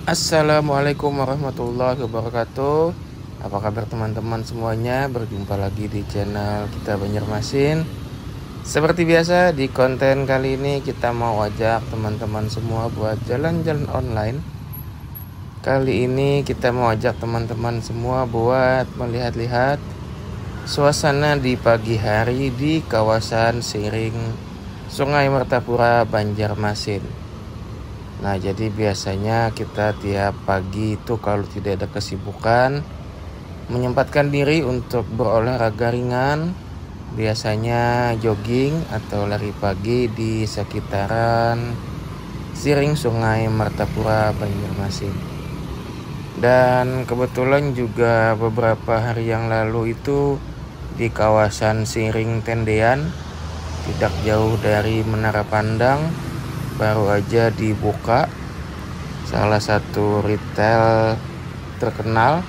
Assalamualaikum warahmatullahi wabarakatuh. Apa kabar teman-teman semuanya? Berjumpa lagi di channel kita Banjarmasin. Seperti biasa di konten kali ini kita mau ajak teman-teman semua buat jalan-jalan online. Kali ini kita mau ajak teman-teman semua buat melihat-lihat suasana di pagi hari di kawasan Siring Sungai Martapura Banjarmasin. Nah, jadi biasanya kita tiap pagi itu kalau tidak ada kesibukan menyempatkan diri untuk berolahraga ringan, biasanya jogging atau lari pagi di sekitaran Siring Sungai Martapura Banjarmasin. Dan kebetulan juga beberapa hari yang lalu itu di kawasan Siring Tendean, tidak jauh dari Menara Pandang, baru aja dibuka salah satu retail terkenal.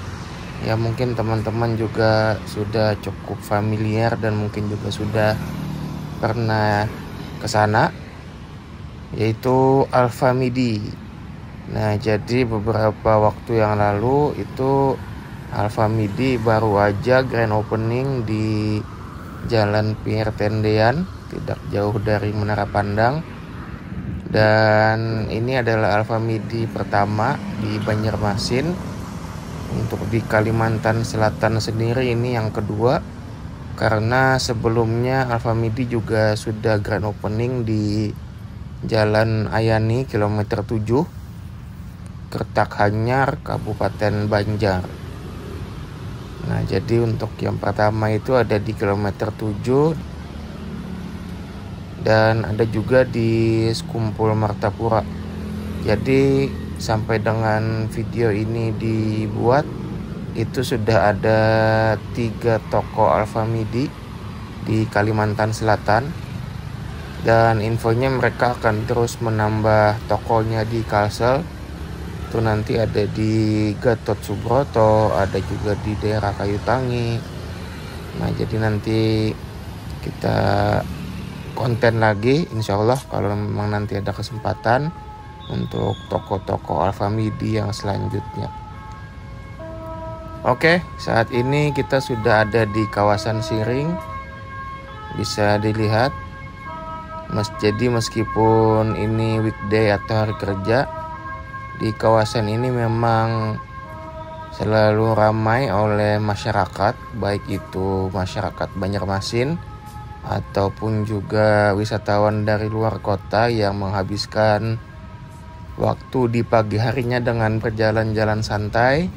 Ya mungkin teman-teman juga sudah cukup familiar dan mungkin juga sudah pernah ke sana, yaitu Alfamidi. Nah, jadi beberapa waktu yang lalu itu Alfamidi baru aja grand opening di Jalan Pier Tendean, tidak jauh dari Menara Pandang. Dan ini adalah Alfamidi pertama di Banjarmasin. Untuk di Kalimantan Selatan sendiri ini yang kedua, karena sebelumnya Alfamidi juga sudah grand opening di Jalan Ayani kilometer 7, Kertak Hanyar, Kabupaten Banjar. Nah, jadi untuk yang pertama itu ada di kilometer 7 dan ada juga di Skumpul Martapura. Jadi sampai dengan video ini dibuat itu sudah ada 3 toko Alfamidi di Kalimantan Selatan, dan infonya mereka akan terus menambah tokonya di Kalsel. Itu nanti ada di Gatot Subroto, ada juga di daerah Kayu Tangi. Nah, jadi nanti kita konten lagi insya Allah kalau memang nanti ada kesempatan untuk toko-toko Alfamidi yang selanjutnya. Oke, saat ini kita sudah ada di kawasan Siring. Bisa dilihat, jadi meskipun ini weekday atau hari kerja, di kawasan ini memang selalu ramai oleh masyarakat, baik itu masyarakat Banjarmasin ataupun juga wisatawan dari luar kota yang menghabiskan waktu di pagi harinya dengan berjalan-jalan santai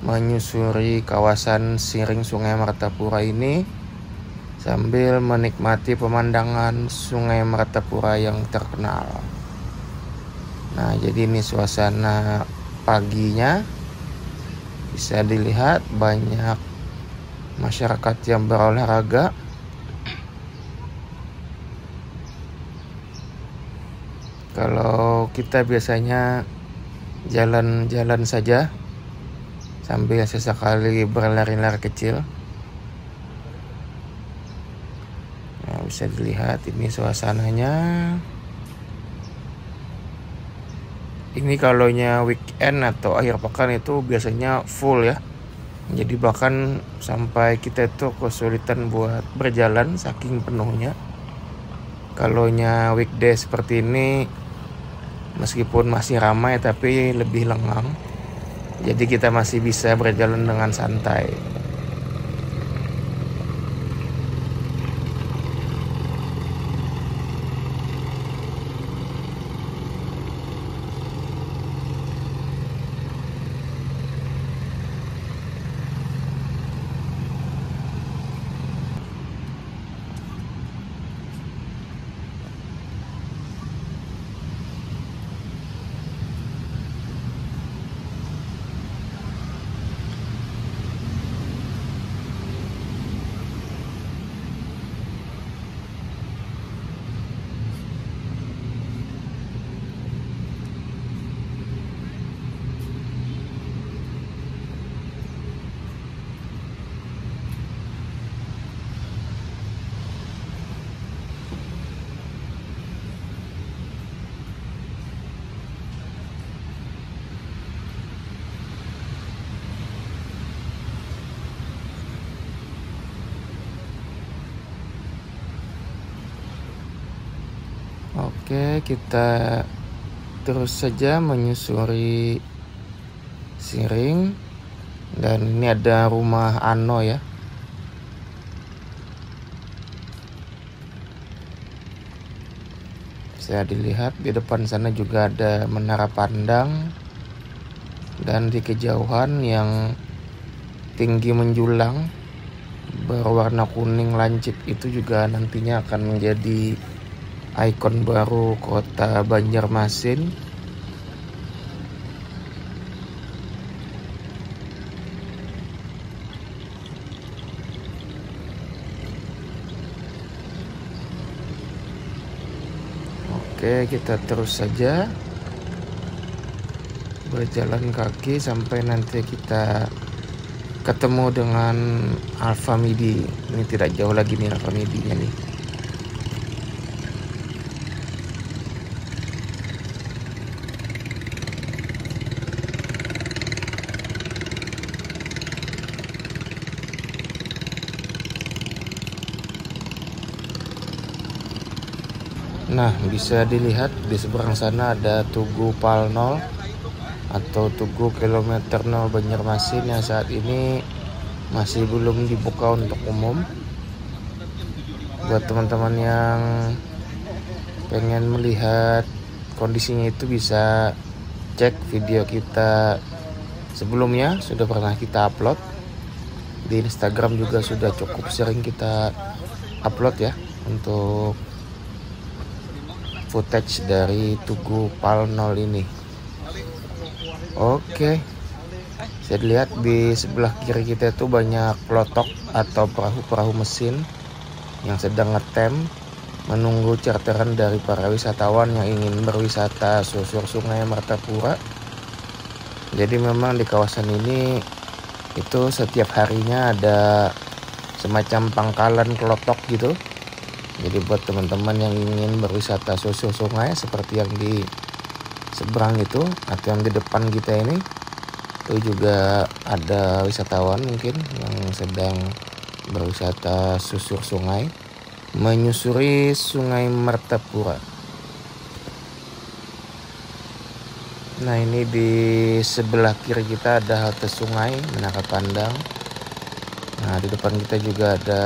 menyusuri kawasan Siring Sungai Martapura ini sambil menikmati pemandangan Sungai Martapura yang terkenal. Nah, jadi ini suasana paginya. Bisa dilihat banyak masyarakat yang berolahraga. Kalau kita biasanya jalan-jalan saja sambil sesekali berlari-lari kecil. Nah, bisa dilihat ini suasananya. Ini kalaunya weekend atau akhir pekan itu biasanya full ya. Jadi bahkan sampai kita itu kesulitan buat berjalan saking penuhnya. Kalaunya weekday seperti ini meskipun masih ramai tapi lebih lengang. Jadi kita masih bisa berjalan dengan santai. Oke, kita terus saja menyusuri Siring. Dan ini ada rumah Ano ya. Bisa dilihat di depan sana juga ada menara pandang. Dan di kejauhan yang tinggi menjulang berwarna kuning lancip itu juga nantinya akan menjadi ikon baru kota Banjarmasin. Oke, kita terus saja berjalan kaki sampai nanti kita ketemu dengan Alfamidi. Ini tidak jauh lagi nih Alfamidinya nih. Nah, bisa dilihat di seberang sana ada Tugu Pal 0 atau Tugu kilometer 0 Banjarmasin yang saat ini masih belum dibuka untuk umum. Buat teman-teman yang pengen melihat kondisinya itu bisa cek video kita sebelumnya, sudah pernah kita upload di Instagram, juga sudah cukup sering kita upload ya untuk footage dari Tugu Pal 0 ini. Oke, saya lihat di sebelah kiri kita itu banyak pelotok atau perahu-perahu mesin yang sedang ngetem menunggu charteran dari para wisatawan yang ingin berwisata susur Sungai Martapura. Jadi memang di kawasan ini itu setiap harinya ada semacam pangkalan kelotok gitu. Jadi buat teman-teman yang ingin berwisata susur sungai seperti yang di seberang itu atau yang di depan kita ini, itu juga ada wisatawan mungkin yang sedang berwisata susur sungai, menyusuri Sungai Martapura. Nah, ini di sebelah kiri kita ada halte sungai Menara Pandang. Nah, di depan kita juga ada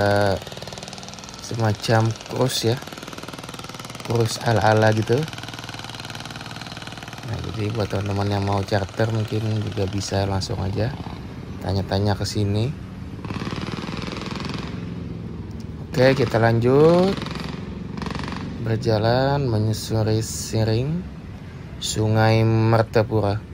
semacam cruise ya, cruise ala-ala gitu. Nah, jadi buat teman-teman yang mau charter mungkin juga bisa langsung aja tanya-tanya ke sini. Oke, kita lanjut berjalan menyusuri Siring Sungai Martapura.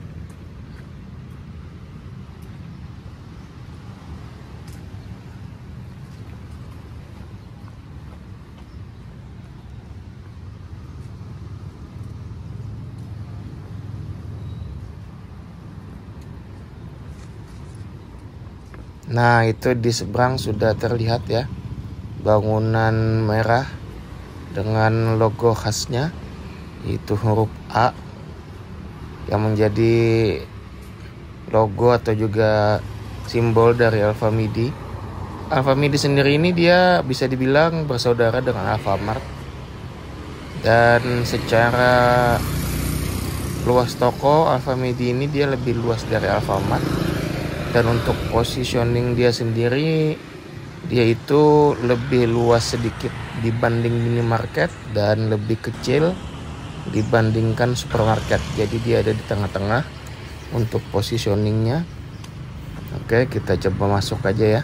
Nah, itu di seberang sudah terlihat ya bangunan merah dengan logo khasnya, itu huruf A yang menjadi logo atau juga simbol dari Alfamidi. Alfamidi sendiri ini dia bisa dibilang bersaudara dengan Alfamart, dan secara luas toko Alfamidi ini dia lebih luas dari Alfamart. Dan untuk positioning dia sendiri, dia itu lebih luas sedikit dibanding minimarket dan lebih kecil dibandingkan supermarket. Jadi dia ada di tengah-tengah untuk positioningnya. Oke, kita coba masuk aja ya.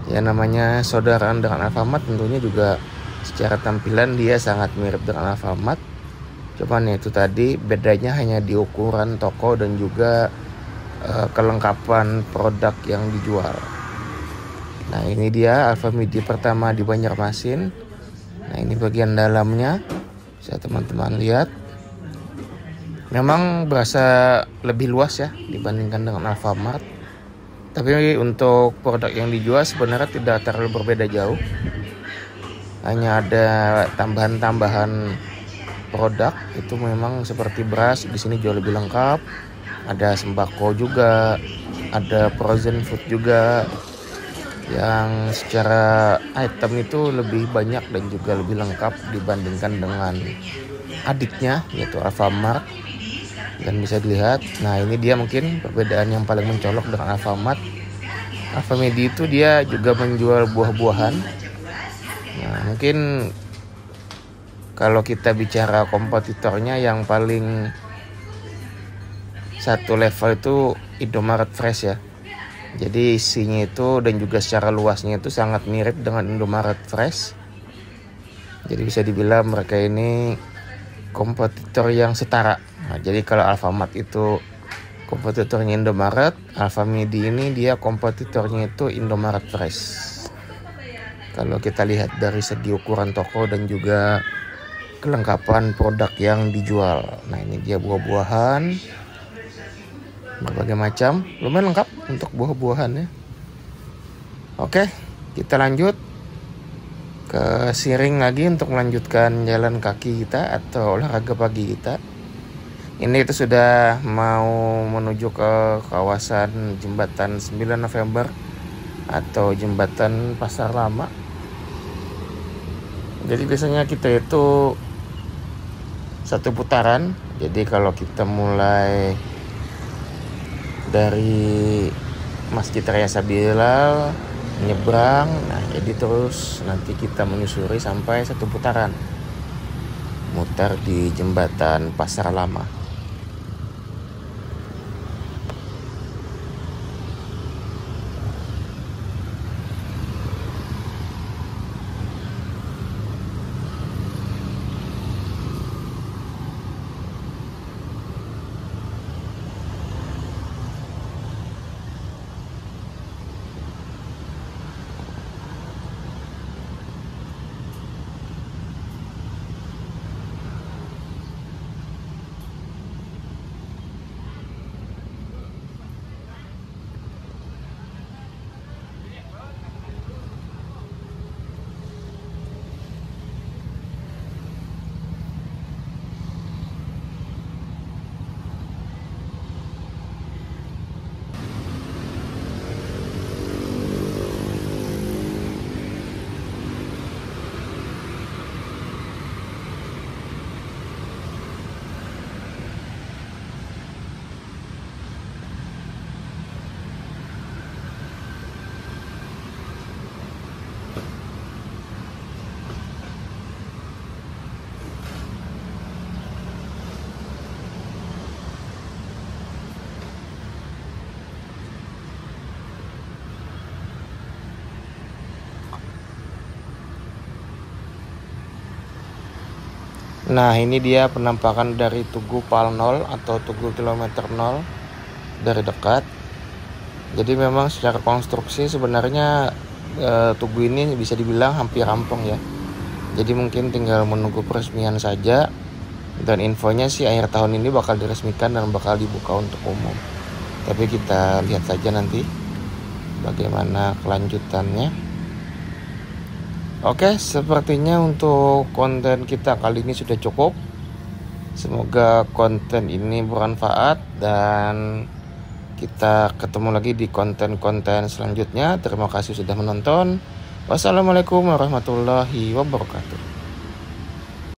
Ya, namanya saudaraan dengan Alfamart, tentunya juga secara tampilan dia sangat mirip dengan Alfamart. Cuman itu tadi bedanya hanya di ukuran toko dan juga kelengkapan produk yang dijual. Nah, ini dia Alfamidi pertama di Banjarmasin. Nah, ini bagian dalamnya, bisa teman-teman lihat. Memang berasa lebih luas ya dibandingkan dengan Alfamart. Tapi untuk produk yang dijual sebenarnya tidak terlalu berbeda jauh. Hanya ada tambahan-tambahan produk, itu memang seperti beras di sini jauh lebih lengkap. Ada sembako juga, ada frozen food juga. yang secara item itu lebih banyak dan juga lebih lengkap dibandingkan dengan adiknya yaitu Alfamart. Dan bisa dilihat, nah ini dia mungkin perbedaan yang paling mencolok dengan Alfamart. Alfamidi itu dia juga menjual buah-buahan. Nah mungkin kalau kita bicara kompetitornya yang paling satu level itu Indomaret Fresh ya. Jadi isinya itu dan juga secara luasnya itu sangat mirip dengan Indomaret Fresh. Jadi bisa dibilang mereka ini kompetitor yang setara. Nah, jadi kalau Alfamart itu kompetitornya Indomaret, Alfamidi ini dia kompetitornya itu Indomaret Fresh. Kalau kita lihat dari segi ukuran toko dan juga kelengkapan produk yang dijual. Nah ini dia buah-buahan berbagai macam, lumayan lengkap untuk buah-buahan ya. Oke, kita lanjut ke Siring lagi untuk melanjutkan jalan kaki kita atau olahraga pagi kita. Ini itu sudah mau menuju ke kawasan jembatan 9 November atau jembatan Pasar Lama. Jadi biasanya kita itu satu putaran. Jadi kalau kita mulai dari Masjid Raya Sabilal nyebrang, nah jadi terus nanti kita menyusuri sampai satu putaran mutar di jembatan Pasar Lama. Nah ini dia penampakan dari Tugu Pal 0 atau Tugu kilometer 0 dari dekat. Jadi memang secara konstruksi sebenarnya Tugu ini bisa dibilang hampir rampung ya. Jadi mungkin tinggal menunggu peresmian saja. Dan infonya sih akhir tahun ini bakal diresmikan dan bakal dibuka untuk umum. Tapi kita lihat saja nanti bagaimana kelanjutannya. Oke, sepertinya untuk konten kita kali ini sudah cukup. Semoga konten ini bermanfaat dan kita ketemu lagi di konten-konten selanjutnya. Terima kasih sudah menonton. Wassalamualaikum warahmatullahi wabarakatuh.